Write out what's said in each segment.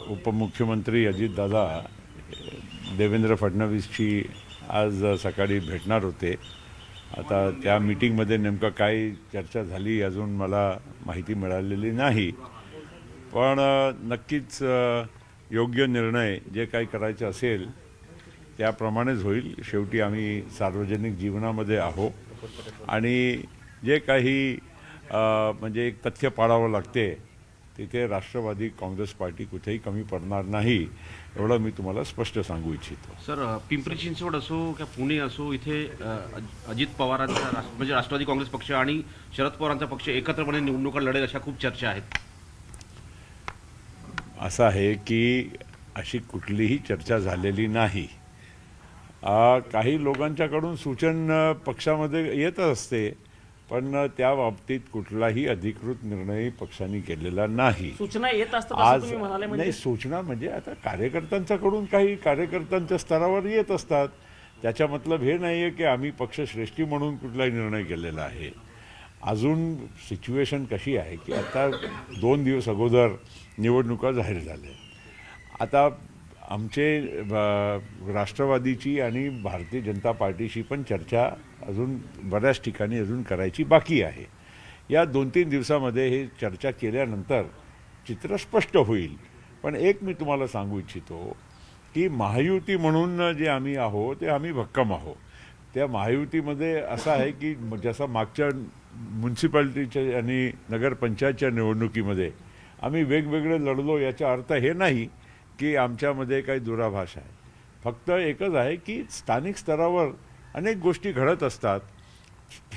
उपमुख्यमंत्री अजितदादा देवेंद्र फडणवीसची आज सकाळी भेटणार होते. आता त्या मीटिंगमध्ये नेमकं काय चर्चा झाली अजून मला माहिती मिळालेली नाही, पण नक्कीच योग्य निर्णय जे काही करायचं असेल त्याप्रमाणेच होईल. शेवटी आम्ही सार्वजनिक जीवनामध्ये आहोत आणि जे काही म्हणजे एक तथ्य पाळावं लागते तिथे राष्ट्रवादी काँग्रेस पार्टी कुठेही कमी पडणार नाही एवढं मी तुम्हाला स्पष्ट सांगू इच्छितो. सर, पिंपरी चिंचवड असो किंवा पुणे असो, इथे अजित पवारांचा म्हणजे राष्ट्रवादी काँग्रेस पक्ष आणि शरद पवारांचा पक्ष एकत्रपणे निवडणुका लढेल अशा खूप चर्चा आहेत. असं आहे की अशी कुठलीही चर्चा झालेली नाही. काही लोकांच्याकडून सूचना पक्षामध्ये येत असते, पण त्या बाबतीत कुठलाही अधिकृत निर्णय पक्षाने केलेला नाही. सूचना येत असतात आज तुम्ही म्हणाले नाही, सूचना म्हणजे आता कार्यकर्त्यांच्याकडून काही कार्यकर्त्यांच्या स्तरावर येत असतात. त्याचा मतलब हे नाही आहे की आम्ही पक्षश्रेष्ठी म्हणून कुठलाही निर्णय केलेला आहे. अजून सिच्युएशन कशी आहे की आता 2 दिवस अगोदर निवडणुका जाहीर झाल्या. आता आमचे राष्ट्रवादीची आणि भारतीय जनता पार्टीशी पण चर्चा अजून बऱ्याच ठिकाणी अजून करायची बाकी आहे. या 2-3 दिवसामध्ये हे चर्चा केल्यानंतर चित्र स्पष्ट होईल. पण एक मी तुम्हाला सांगू इच्छितो की महायुती म्हणून जे आम्ही आहोत ते आम्ही भक्कम आहोत. त्या महायुतीमध्ये असं आहे की जसं मागच्या म्युन्सिपाल्टीच्या आणि नगरपंचायतच्या निवडणुकीमध्ये आम्ही वेगवेगळे लढलो, याचा अर्थ हे नाही की आमच्यामध्ये काही दुराभास आहे. फक्त एकच आहे की स्थानिक स्तरावर अनेक गोष्टी घडत असतात.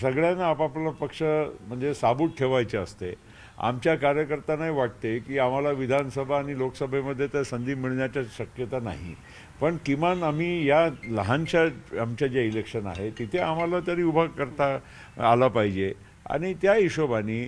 सगळ्यांना आपापला पक्ष म्हणजे साबूत ठेवायचे असते. आमच्या कार्यकर्त्यांनाही वाटते की आम्हाला विधानसभा आणि लोकसभेमध्ये तर संधी मिळण्याची शक्यता नाही, पण किमान आम्ही या लहानशा आमच्या जे इलेक्शन आहे तिथे आम्हाला तरी उभा करता आला पाहिजे. आणि त्या हिशोबाने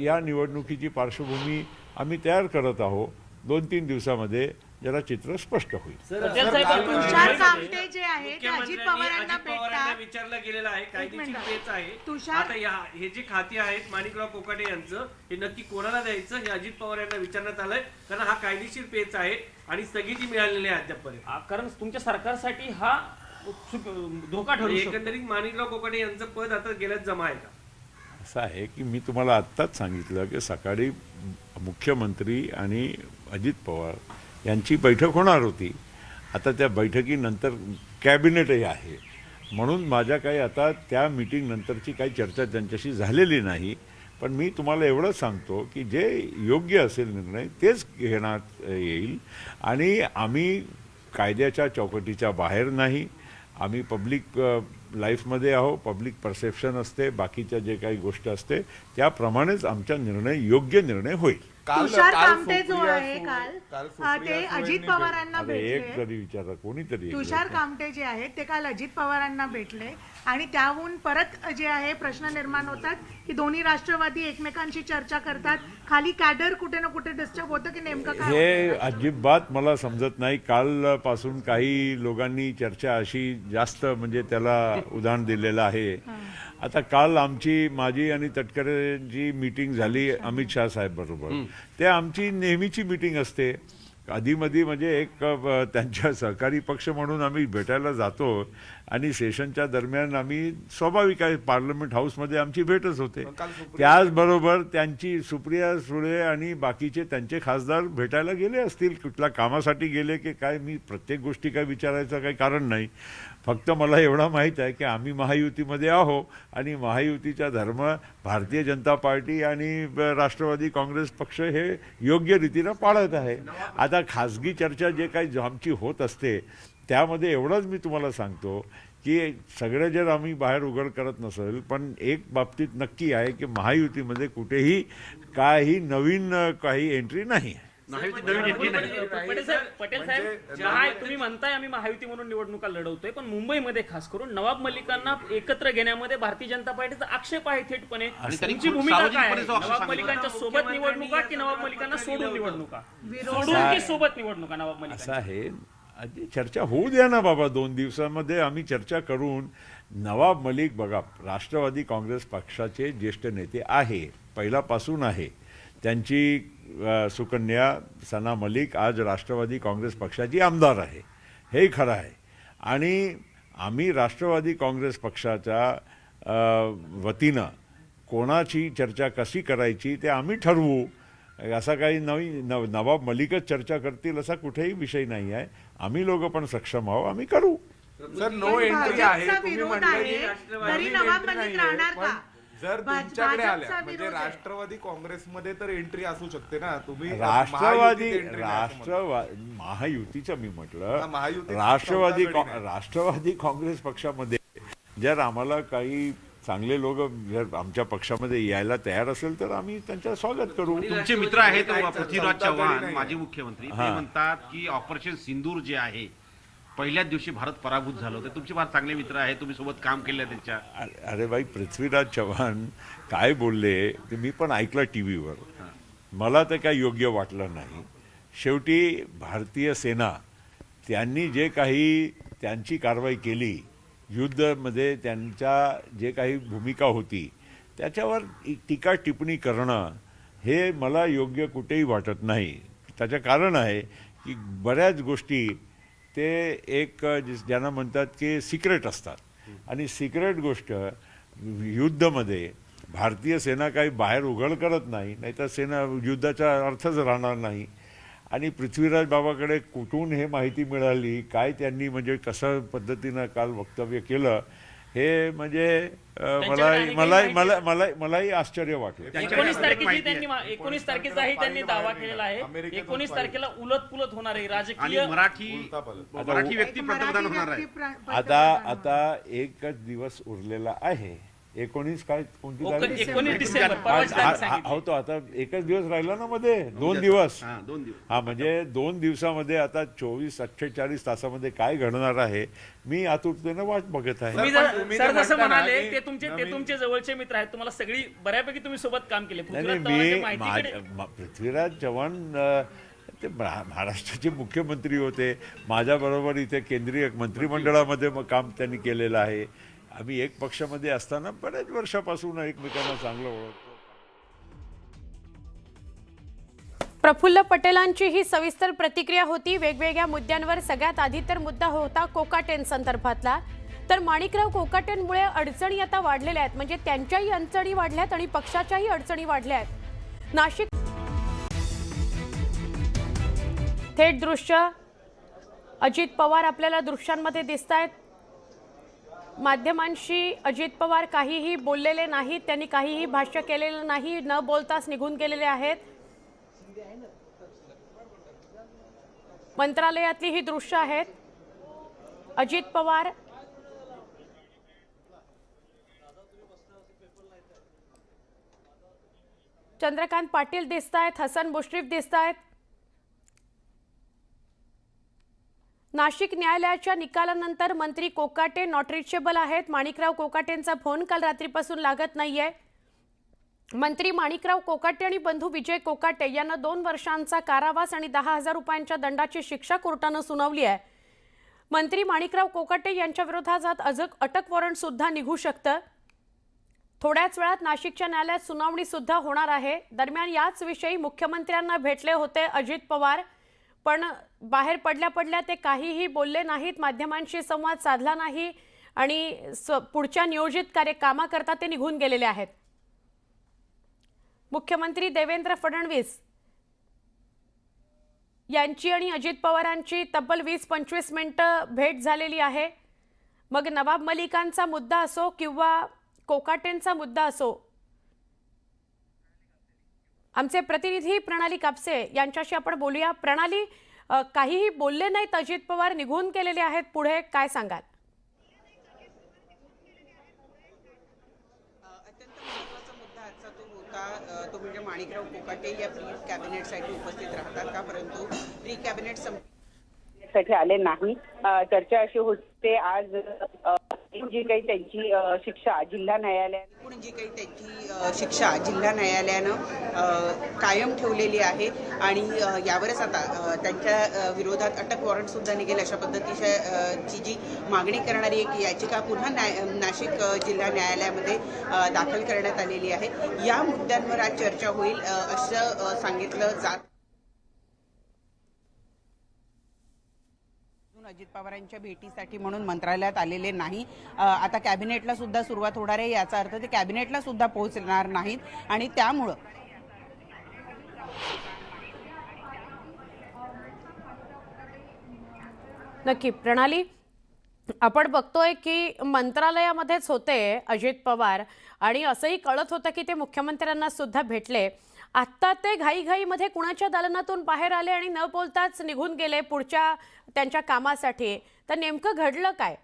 या निवडणुकीची पार्श्वभूमी आम्ही तयार करत आहोत. 2-3 दिवसामध्ये जरा चित्र स्पष्ट होईल. तुषार कामटे जे आहे ते अजित पवारांना पवारांना विचारलं गेलेलं आहे, कायदेशीर पेच आहे. आता हे जे खाती आहेत माणिकराव कोकाटे यांचं, हे नक्की कोणाला द्यायचं हे अजित पवार यांना विचारण्यात आलंय, कारण हा कायदेशीर पेच आहे आणि स्थगिती मिळालेली आहे अद्यापर्यंत. कारण तुमच्या सरकारसाठी हा धोका ठरू शकतो. एकंदरीत माणिकराव कोकाटे यांचं पद आता गेल्यात जमा आहे का? असं आहे की मी तुम्हाला आत्ताच सांगितलं की सकाळी मुख्यमंत्री आणि अजित पवार यांची बैठक होणार होती. आता त्या बैठकीनंतर कॅबिनेटही आहे, म्हणून माझ्या काही आता त्या मीटिंग नंतरची काही चर्चा त्यांच्याशी झालेली नाही. पण मी तुम्हाला एवढंच सांगतो की जे योग्य असेल निर्णय तेच घेण्यात येईल. आणि आम्ही कायद्याच्या चौकटीच्या बाहेर नाही. आम्ही पब्लिक लाईफमध्ये आहो. पब्लिक परसेप्शन असते, बाकीच्या जे काही गोष्ट असते त्याप्रमाणेच आमचा निर्णय योग्य निर्णय होईल. तुषार कामटे जो आहे काल ते अजित पवारांना एक भेटले. जरी विचारा कोणीतरी तुषार कामटे जे आहेत ते काल अजित पवारांना भेटले आणि त्याहून परत जे आहे प्रश्न निर्माण होतात की दोन्ही राष्ट्रवादी एकमेकांशी चर्चा करतात. खाली कॅडर कुठे ना कुठे डिस्टर्ब होतं की नेमकं काय हे अजिबात मला समजत नाही. कालपासून काही लोकांनी चर्चा अशी जास्त म्हणजे त्याला उदाहरण दिलेलं आहे. आता काल माझी आणि तटकरेंची मीटिंग झाली अमित शाह साहेब बरोबर. ते आमची नेहमीची मीटिंग असते. आधीमध्ये म्हणजे एक त्यांच्या सहकारी पक्ष म्हणून आम्ही भेटायला जातो आणि सेशनच्या दरम्यान आम्ही स्वाभाविक आहे पार्लमेंट हाऊसमध्ये आमची भेटच होते. त्याचबरोबर त्यांची सुप्रिया सुळे आणि बाकीचे त्यांचे खासदार भेटायला गेले असतील. कुठल्या कामासाठी गेले की काय मी प्रत्येक गोष्टी काय विचारायचं काही कारण नाही. फक्त मला एवढा माहीत आहे की आम्ही महायुतीमध्ये आहो आणि महायुतीचा धर्म भारतीय जनता पार्टी आणि राष्ट्रवादी काँग्रेस पक्ष हे योग्य रीतीनं पाळत आहे. आता खाजगी चर्चा जे काही आमची होत असते त्यामध्ये एवढंच मी तुम्हाला सांगतो की सगळे जर आम्ही बाहेर उघड करत नसेल, पण एक बाबतीत नक्की आहे की महायुतीमध्ये कुठेही काही नवीन काही एंट्री नाही आहे. पटेल साहेब, तुम्ही म्हणताय आम्ही महायुती म्हणून निवडणुका लढवतोय, पण मुंबईमध्ये खास करून नवाब मलिकांना एकत्र घेण्यामध्ये भारतीय जनता पार्टीचा आक्षेप आहे थेटपणे. तुमची भूमिका काय आहे? नवाब मलिकांच्या सोबत निवडणुका की नवाब मलिकांना सोडून निवडणुका? सोडून की सोबत निवडणुका नवाब मलिक? असं आहे, चर्चा होऊ द्या ना बाबा. 2 दिवसामध्ये आम्ही चर्चा करून. नवाब मलिक बघा राष्ट्रवादी काँग्रेस पक्षाचे ज्येष्ठ नेते आहे, पहिल्यापासून आहे. त्यांची सुकन्या सना मलिक आज राष्ट्रवादी काँग्रेस पक्षाची आमदार आहे, हेही खरं आहे. आणि आम्ही राष्ट्रवादी काँग्रेस पक्षाच्या वतीनं कोणाची चर्चा कशी करायची ते आम्ही ठरवू. असा काही नवाब मलिकच चर्चा करतील असा कुठेही विषय नाही आहे. आम्ही लोक पण सक्षम आहोत, आम्ही करू. सर नो एंट्री आहे, भाजपचा तुम्ही विरोध म्हणताय आहे, की तरी नवाब मलिक राहणार का? जर तुमच्याकडे आल्या भाजपचा म्हणजे विरोध आहे. राष्ट्रवादी काँग्रेसमध्ये तर एंट्री असू शकते ना. तुम्ही राष्ट्रवादी महायुतीत entry नाही असं म्हणताय. महायुतीचं मी हा, म्हटलं, महायुतीत राष्ट्रवादी काँग्रेस पक्षामध्ये जर आम्हाला काही चांगले लोक जर आमच्या पक्षामध्ये यायला तयार असेल तर आम्ही त्यांचं स्वागत करू. तुमचे मित्र आहेत पृथ्वीराज चौदा तरी चव्हाण, नाही. माजी मुख्यमंत्री, ते म्हणतात की ऑपरेशन सिंदूर जे आहे पहिल्याच दिवशी भारत पराभूत झालं होतं. तुमचे फार चांगले मित्र आहेत, तुम्ही सोबत काम केलं त्यांच्या. अरे बाई, पृथ्वीराज चव्हाण काय बोलले ते मी पण ऐकलं टी व्हीवर. मला ते काय योग्य वाटलं नाही. शेवटी भारतीय सेना त्यांनी जे काही त्यांची कारवाई केली, युद्धामध्ये त्यांच्या जे काही भूमिका होती त्याच्यावर टीका टिप्पणी करणं हे मला योग्य कुठेही वाटत नाही. त्याचं कारण आहे की बऱ्याच गोष्टी ते एक ज्यांना म्हणतात की सिक्रेट असतात, आणि सिक्रेट गोष्ट युद्धामध्ये भारतीय सेना काही बाहेर उघड करत नाही, नाहीतर सेना युद्धाचा अर्थच राहणार नाही. आणि पृथ्वीराज बाबाकडे कुठून हे माहिती मिळाली, काय त्यांनी म्हणजे कसं पद्धतीनं काल वक्तव्य केलं, हे म्हणजे मलाही आश्चर्य वाटलं. 19 तारखेची त्यांनी 19 तारखेचाही त्यांनी दावा केलेला आहे. 19 तारखेला उलटपुलट होणार आहे राजकीय. आणि मराठी व्यक्ती पंतप्रधान होणार आहे. आता एकच दिवस उरलेला आहे. 19 काय कोणती तारीख? 19 डिसेंबर परवाची तारीख सांगितली. हो, तो आता एकच दिवस राहिला ना मध्ये, 2 दिवस. 2 दिवस. हा, म्हणजे 2 दिवसामध्ये आता 24-48 तासामध्ये काय घडणार आहे मी आतुरतेनं वाट बघत आहे. तुम्ही तुम्ही सर तर जसं म्हणता ना म्हणाले की ते तुमचे जवळचे मित्र आहेत, तुम्हाला सगळी बऱ्यापैकी तुम्ही सोबत काम केले. नाही, पृथ्वीराज नाही, चव्हाणांच्या माहितीकडे पृथ्वीराज चव्हाण ते महाराष्ट्राचे मुख्यमंत्री होते. माझ्याबरोबर इथे केंद्रीय मंत्रिमंडळामध्ये काम त्यांनी केलेलं आहे. आम्ही एक पक्षामध्ये असताना बऱ्याच वर्षापासून एकमेकांना चांगलं ओळखतो. प्रफुल्ल पटेलांची ही सविस्तर प्रतिक्रिया होती वेगवेगळ्या मुद्द्यांवर. सगळ्यात आधी तर मुद्दा होता कोकाटेंसंदर्भातला. तर माणिकराव कोकाटेंमुळे अडचणी आता वाढलेल्या आहेत, म्हणजे त्यांच्याही अडचणी वाढल्यात आणि पक्षाच्याही अडचणी वाढल्या आहेत. नाशिक थेट दृश्य अजित पवार आपल्याला दृश्यांमध्ये दिसत आहेत. माध्यमांशी अजित पवार काहीही बोललेले नाहीत, त्यांनी काहीही भाष्य केलेलं नाही, न बोलताच निघून गेलेले आहेत. मंत्रालयातली ही दृश्य आहेत. अजित पवार चंद्रकांत पाटील दिसत आहेत, हसन मुश्रीफ दिसत आहेत. नाशिक न्यायालयाच्या निकालानंतर मंत्री कोकाटे नॉट रिचेबल आहेत. माणिकराव कोकाटेंचा फोन काल रात्रीपासून लागत नाहीये. मंत्री माणिकराव कोकाटे आणि बंधू विजय कोकाटे यांना 2 वर्षांचा कारावास आणि 10,000 रुपयांच्या दंडाची शिक्षा कोर्टानं सुनावली आहे. मंत्री माणिकराव कोकाटे यांच्या विरोधात अटक वॉरंट सुद्धा निघू शकतं. थोड्याच वेळात नाशिकच्या न्यायालयात सुनावणी सुद्धा होणार आहे. दरम्यान याच विषयी मुख्यमंत्र्यांना भेटले होते अजित पवार, पण बाहेर पडल्या ते काहीही बोलले नाहीत, माध्यमांशी संवाद साधला नाही आणि पुढच्या नियोजित कामाकरता ते निघून गेलेले आहेत. मुख्यमंत्री देवेंद्र फडणवीस यांची आणि अजित पवारांची तब्बल 20-25 मिनिटं भेट झालेली आहे. मग नवाब मलिकांचा मुद्दा असो किंवा कोकाटेंचा मुद्दा असो, आमचे प्रतिनिधी प्रणाली कापसे यांच्याशी आपण बोलूया. प्रणाली, काहीही बोलले नाहीत अजित पवार, निघून गेलेले आहेत, पुढे काय सांगाल? अत्यंत महत्त्वाचा मुद्दा आजचा तो होता, तो म्हणजे माणिकराव कोकाटे या प्री कॅबिनेटसाठी उपस्थित राहतात का, परंतु प्री कॅबिनेट साठी आले नाही. चर्चा अशी होते आज जी काही त्यांची शिक्षा जिल्हा न्यायालयाने एकूण जी काही त्यांची शिक्षा जिल्हा न्यायालयानं कायम ठेवलेली आहे आणि यावरच आता त्यांच्या विरोधात अटक वॉरंट सुद्धा निघेल अशा पद्धतीची जी मागणी करणारी एक याचिका पुन्हा नाशिक जिल्हा न्यायालयामध्ये दाखल करण्यात आलेली आहे. या मुद्द्यांवर आज चर्चा होईल असं सांगितलं जात. अजित पवारांच्या भेटीसाठी म्हणून मंत्रालयात आलेले नाही. आता कॅबिनेटला सुद्धा सुरुवात होणार आहे. याचा अर्थ ते कॅबिनेटला सुद्धा पोहोचणार नाहीत आणि त्यामुळं नक्की प्रणाली, आपण बघतोय की मंत्रालयामध्येच होते अजित पवार आणि असंही कळत होतं की ते मुख्यमंत्र्यांना सुद्धा भेटले. आत्ता ते घाईघाईमध्ये कुणाच्या दालनातून बाहेर आले आणि न बोलताच निघून गेले पुढच्या त्यांच्या कामासाठी. तर नेमकं घडलं काय?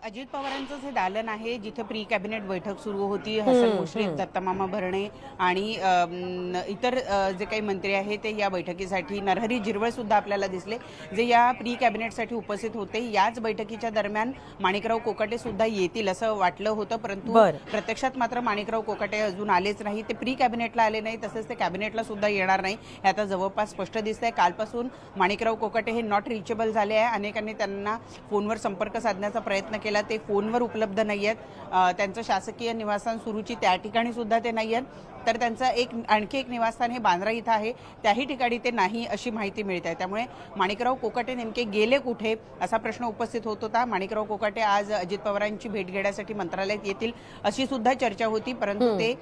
अजित पवारांचं जे दालन आहे जिथे प्री कॅबिनेट बैठक सुरू होती, हसन मुश्रीफ, दत्तामामा भरणे आणि इतर जे काही मंत्री आहेत ते या बैठकीसाठी, नरहरी झिरवळ सुद्धा आपल्याला दिसले जे या प्री कॅबिनेटसाठी उपस्थित होते. याच बैठकीच्या दरम्यान माणिकराव कोकाटे सुद्धा येतील असं वाटलं होतं, परंतु प्रत्यक्षात मात्र माणिकराव कोकाटे अजून आलेच नाही. ते प्री कॅबिनेटला आले नाही, तसेच ते कॅबिनेटला सुद्धा येणार नाही हे आता जवळपास स्पष्ट दिसतंय. कालपासून माणिकराव कोकाटे हे नॉट रिचेबल झाले आहे. अनेकांनी त्यांना फोनवर संपर्क साधण्याचा प्रयत्न केला, ते फोनवर उपलब्ध नाही आहेत. त्यांचं शासकीय निवासस्थान सुरूची त्या ठिकाणी सुद्धा ते नाही आहेत. तर त्यांचं आणखी एक निवासस्थान हे बांद्रा इथं आहे, त्याही ठिकाणी ते नाही अशी माहिती मिळते आहे. त्यामुळे माणिकराव कोकाटे नेमके गेले कुठे असा प्रश्न उपस्थित होत होता. माणिकराव कोकाटे आज अजित पवारांची भेट घेण्यासाठी मंत्रालयात येतील अशी सुद्धा चर्चा होती, परंतु ते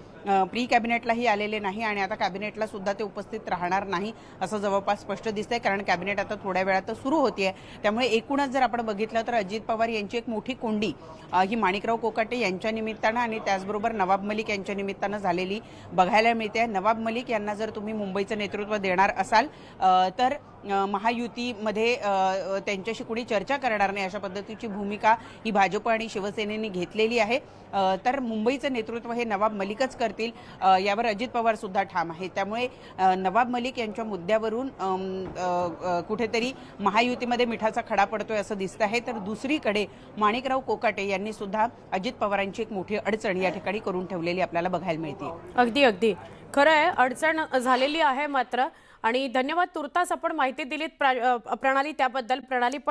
प्री कॅबिनेटलाही आलेले नाही आणि आता कॅबिनेटला सुद्धा ते उपस्थित राहणार नाही असं जवळपास स्पष्ट दिसतंय, कारण कॅबिनेट आता थोड्या वेळात सुरू होतीये. त्यामुळे एकूणच जर आपण बघितलं तर अजित पवार यांची एक मोठी कोंडी ही माणिकराव कोकाटे यांच्या निमित्तानं आणि त्याचबरोबर नवाब मलिक यांच्या निमित्तानं झालेली बघायला मिळते. नवाब मलिक यांना जर तुम्ही मुंबईचं नेतृत्व देणार असाल तर महायुतीमध्ये त्यांच्याशी कुणी चर्चा करणार नाही अशा पद्धतीची भूमिका ही भाजप आणि शिवसेनेने घेतलेली आहे. तर मुंबईचं नेतृत्व हे नवाब मलिकच करतील यावर अजित पवार सुद्धा ठाम आहे. त्यामुळे नवाब मलिक यांच्या मुद्द्यावरून कुठेतरी महायुतीमध्ये मिठाचा खडा पडतोय असं दिसत आहे. तर दुसरीकडे माणिकराव कोकाटे यांनी सुद्धा अजित पवारांची एक मोठी अडचण या ठिकाणी करून ठेवलेली आपल्याला बघायला मिळते. अगदी अगदी खरं आहे, अडचण झालेली आहे मात्र. आणि धन्यवाद, तुर्तास आपण माहिती दिलीत प्रणाली त्याबद्दल. प्रणाली